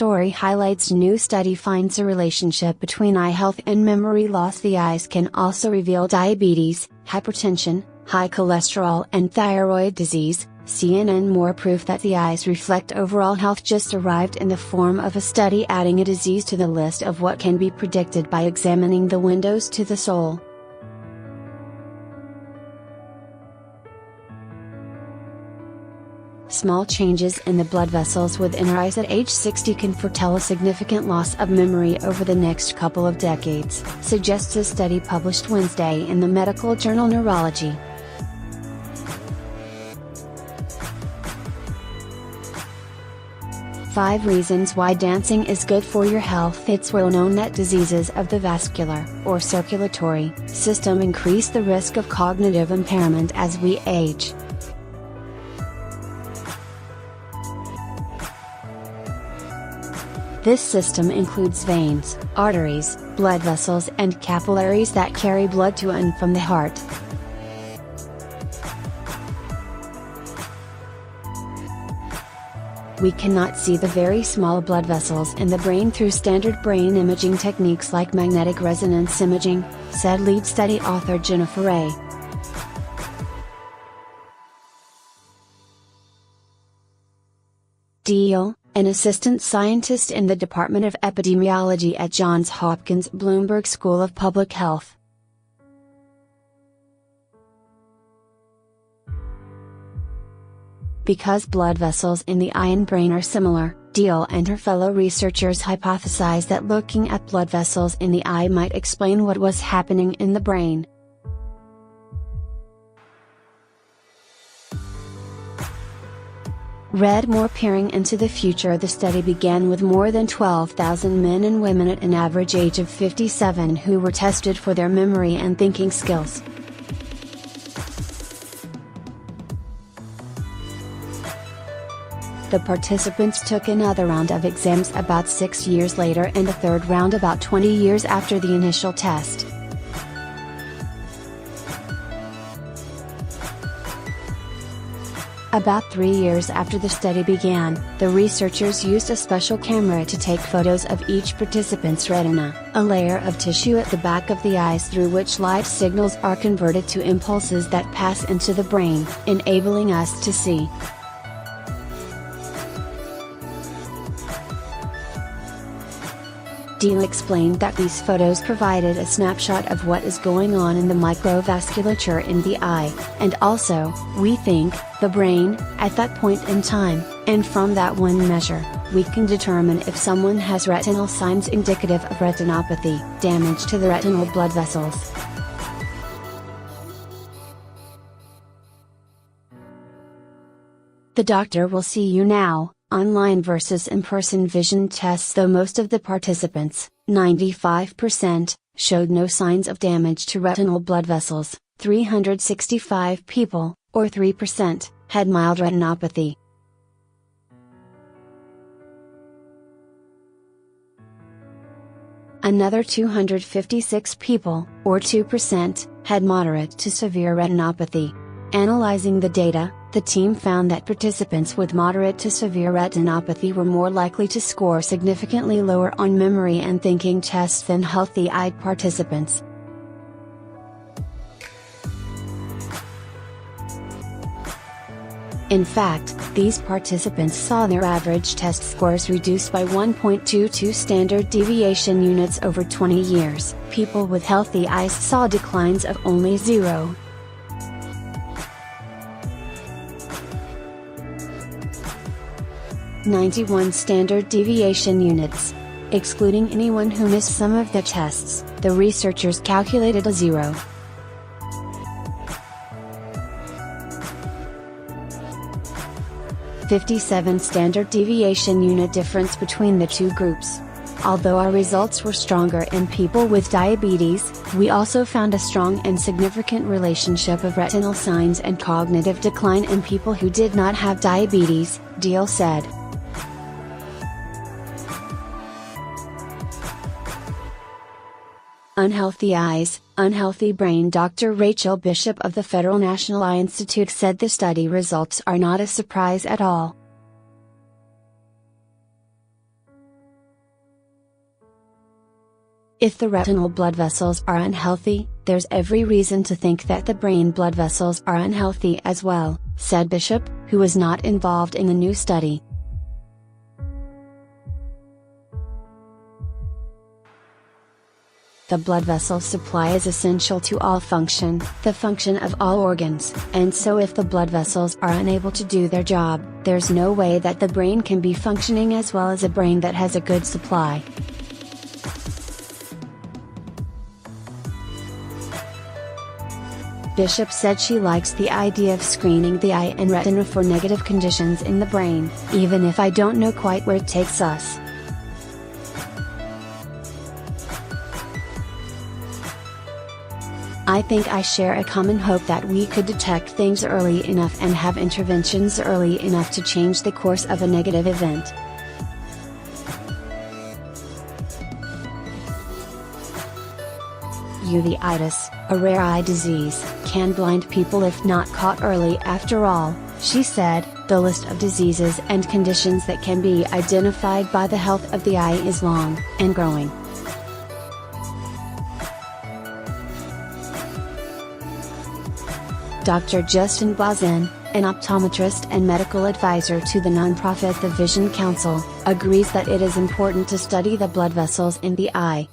story highlights new study finds a relationship between eye health and memory loss. The eyes can also reveal diabetes, hypertension, high cholesterol and thyroid disease. CNN more proof that the eyes reflect overall health just arrived in the form of a study adding a disease to the list of what can be predicted by examining the windows to the soul. Small changes in the blood vessels within our eyes at age 60 can foretell a significant loss of memory over the next couple of decades, suggests a study published Wednesday in the medical journal Neurology. Five reasons why dancing is good for your health. It's well known that diseases of the vascular, or circulatory, system increase the risk of cognitive impairment as we age. This system includes veins, arteries, blood vessels and capillaries that carry blood to and from the heart. We cannot see the very small blood vessels in the brain through standard brain imaging techniques like magnetic resonance imaging, said lead study author Jennifer A. Deal, an assistant scientist in the Department of Epidemiology at Johns Hopkins Bloomberg School of Public Health. Because blood vessels in the eye and brain are similar, Deal and her fellow researchers hypothesized that looking at blood vessels in the eye might explain what was happening in the brain. Read MorePeering into the future. The study began with more than 12,000 men and women at an average age of 57 who were tested for their memory and thinking skills. The participants took another round of exams about 6 years later and a third round about 20 years after the initial test. About 3 years after the study began, the researchers used a special camera to take photos of each participant's retina, a layer of tissue at the back of the eyes through which light signals are converted to impulses that pass into the brain, enabling us to see. Deal explained that these photos provided a snapshot of what is going on in the microvasculature in the eye, and also, we think, the brain, at that point in time, and from that one measure, we can determine if someone has retinal signs indicative of retinopathy, damage to the retinal blood vessels. The doctor will see you now. Online versus in-person vision tests. Though most of the participants, 95%, showed no signs of damage to retinal blood vessels, 365 people, or 3%, had mild retinopathy. Another 256 people, or 2%, had moderate to severe retinopathy. Analyzing the data, the team found that participants with moderate to severe retinopathy were more likely to score significantly lower on memory and thinking tests than healthy-eyed participants. In fact, these participants saw their average test scores reduced by 1.22 standard deviation units over 20 years. People with healthy eyes saw declines of only 0. 91 standard deviation units. Excluding anyone who missed some of the tests, the researchers calculated a 0. .57 standard deviation unit difference between the two groups. Although our results were stronger in people with diabetes, we also found a strong and significant relationship of retinal signs and cognitive decline in people who did not have diabetes, Deal said. Unhealthy eyes, unhealthy brain. Dr. Rachel Bishop of the Federal National Eye Institute said the study results are not a surprise at all. If the retinal blood vessels are unhealthy, there's every reason to think that the brain blood vessels are unhealthy as well, said Bishop, who was not involved in the new study. The blood vessel supply is essential to all function, the function of all organs, and so if the blood vessels are unable to do their job, there's no way that the brain can be functioning as well as a brain that has a good supply. Bishop said she likes the idea of screening the eye and retina for negative conditions in the brain, even if I don't know quite where it takes us. I think I share a common hope that we could detect things early enough and have interventions early enough to change the course of a negative event. Uveitis, a rare eye disease, can blind people if not caught early. After all, she said, the list of diseases and conditions that can be identified by the health of the eye is long, and growing. Dr. Justin Bazin, an optometrist and medical advisor to the nonprofit The Vision Council, agrees that it is important to study the blood vessels in the eye.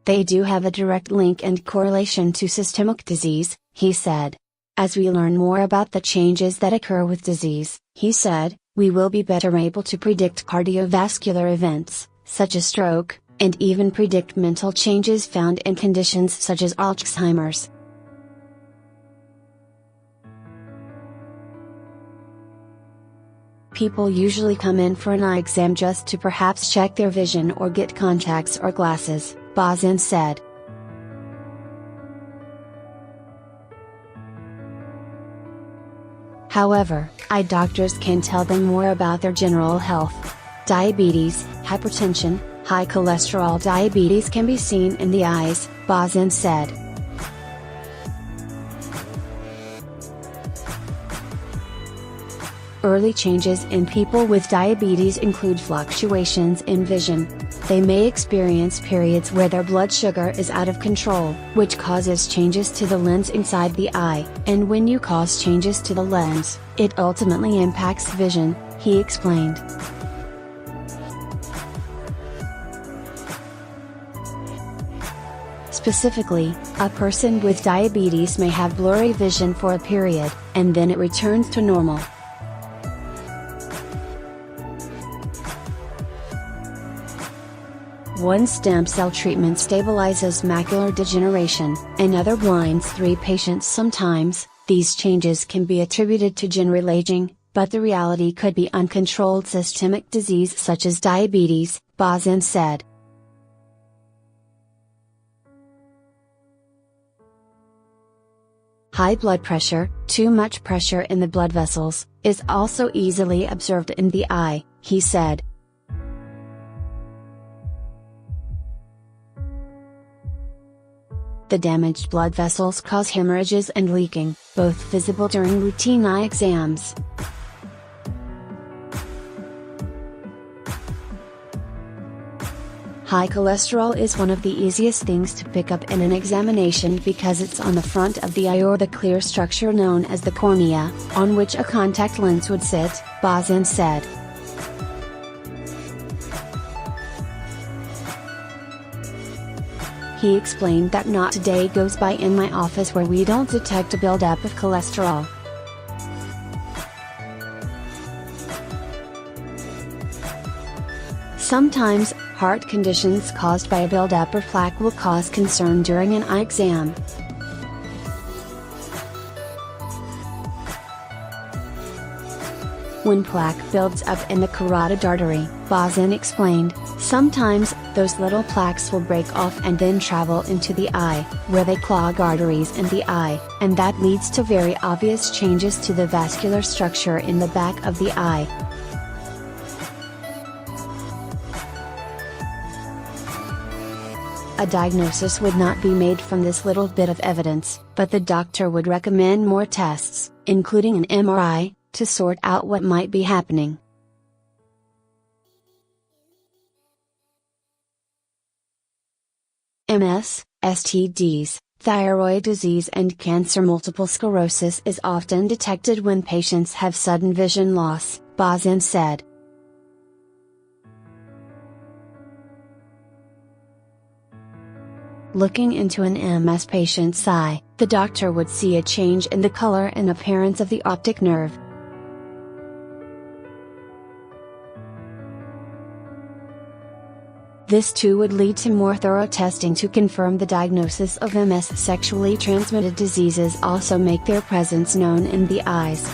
They do have a direct link and correlation to systemic disease, he said. As we learn more about the changes that occur with disease, he said, we will be better able to predict cardiovascular events, such as stroke, and even predict mental changes found in conditions such as Alzheimer's. People usually come in for an eye exam just to perhaps check their vision or get contacts or glasses, Bazin said. However, eye doctors can tell them more about their general health. Diabetes, hypertension, high cholesterol. Diabetes can be seen in the eyes, Bazin said. Early changes in people with diabetes include fluctuations in vision. They may experience periods where their blood sugar is out of control, which causes changes to the lens inside the eye, and when you cause changes to the lens, it ultimately impacts vision, he explained. Specifically, a person with diabetes may have blurry vision for a period, and then it returns to normal. One stem cell treatment stabilizes macular degeneration, another blinds 3 patients. Sometimes, these changes can be attributed to general aging, but the reality could be uncontrolled systemic disease such as diabetes, Bazin said. High blood pressure, too much pressure in the blood vessels, is also easily observed in the eye, he said. The damaged blood vessels cause hemorrhages and leaking, both visible during routine eye exams. High cholesterol is one of the easiest things to pick up in an examination because it's on the front of the eye or the clear structure known as the cornea, on which a contact lens would sit, Bazin said. He explained that not a day goes by in my office where we don't detect a buildup of cholesterol. Sometimes, heart conditions caused by a buildup of plaque will cause concern during an eye exam. When plaque builds up in the carotid artery, Bazin explained, sometimes, those little plaques will break off and then travel into the eye, where they clog arteries in the eye, and that leads to very obvious changes to the vascular structure in the back of the eye. A diagnosis would not be made from this little bit of evidence, but the doctor would recommend more tests, including an MRI, to sort out what might be happening. MS, STDs, thyroid disease and cancer. Multiple sclerosis is often detected when patients have sudden vision loss, Bazin said. Looking into an MS patient's eye, the doctor would see a change in the color and appearance of the optic nerve. This too would lead to more thorough testing to confirm the diagnosis of MS. Sexually transmitted diseases also make their presence known in the eyes.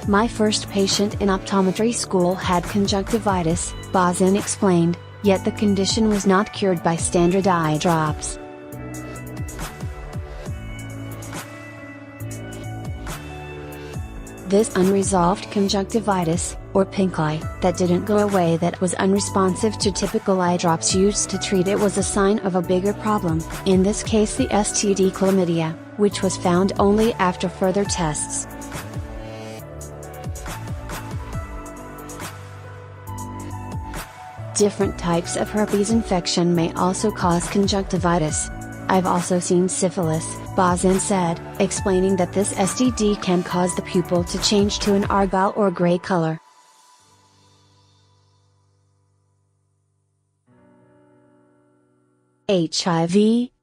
My first patient in optometry school had conjunctivitis, Bazin explained, yet the condition was not cured by standard eye drops. This unresolved conjunctivitis, or pink eye, that didn't go away, that was unresponsive to typical eye drops used to treat it, was a sign of a bigger problem, in this case the STD chlamydia, which was found only after further tests. Different types of herpes infection may also cause conjunctivitis. I've also seen syphilis, Bazin said, explaining that this STD can cause the pupil to change to an argyle or gray color. HIV,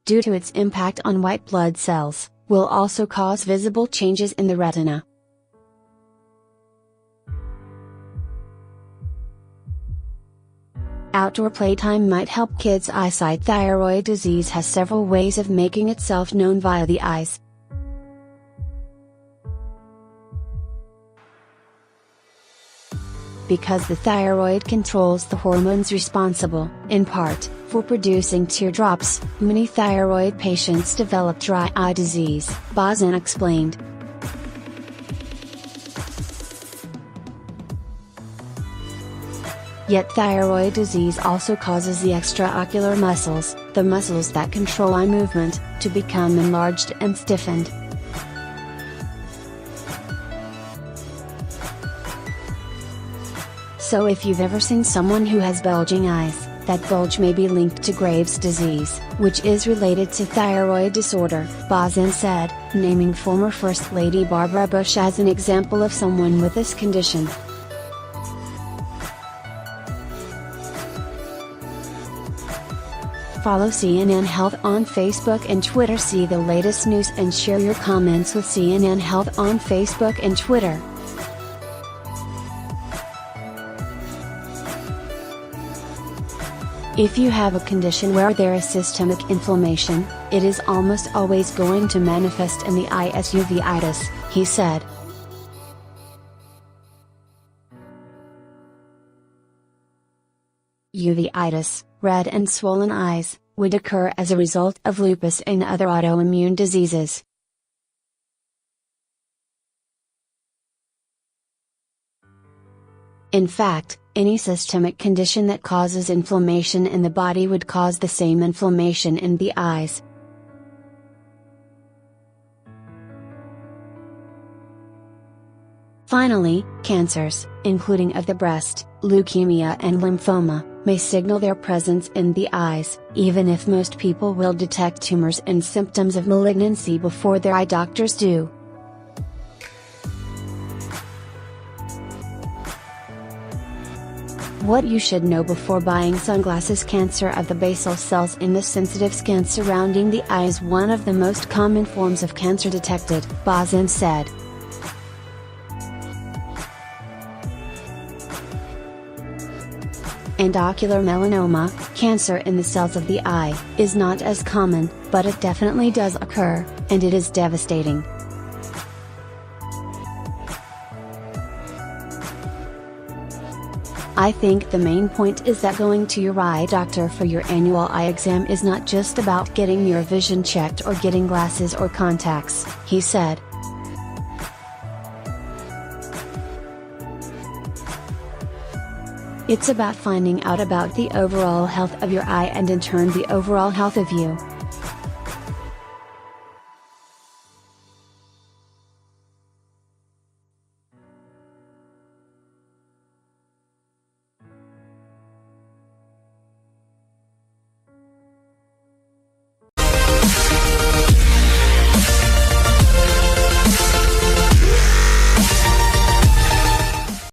due to its impact on white blood cells, will also cause visible changes in the retina. Outdoor playtime might help kids' eyesight. Thyroid disease has several ways of making itself known via the eyes. Because the thyroid controls the hormones responsible, in part, for producing teardrops, many thyroid patients develop dry eye disease, Bazin explained. Yet thyroid disease also causes the extraocular muscles, the muscles that control eye movement, to become enlarged and stiffened. So if you've ever seen someone who has bulging eyes, that bulge may be linked to Graves' disease, which is related to thyroid disorder, Bazin said, naming former First Lady Barbara Bush as an example of someone with this condition. Follow CNN Health on Facebook and Twitter. See the latest news and share your comments with CNN Health on Facebook and Twitter. If you have a condition where there is systemic inflammation, it is almost always going to manifest in the eye as uveitis, he said. Uveitis, red and swollen eyes, would occur as a result of lupus and other autoimmune diseases. In fact, any systemic condition that causes inflammation in the body would cause the same inflammation in the eyes. Finally, cancers, including of the breast, leukemia and lymphoma, may signal their presence in the eyes, even if most people will detect tumors and symptoms of malignancy before their eye doctors do. What you should know before buying sunglasses. Cancer of the basal cells in the sensitive skin surrounding the eye is one of the most common forms of cancer detected, Bazin said. And ocular melanoma, cancer in the cells of the eye, is not as common, but it definitely does occur, and it is devastating. I think the main point is that going to your eye doctor for your annual eye exam is not just about getting your vision checked or getting glasses or contacts, he said. It's about finding out about the overall health of your eye and in turn the overall health of you.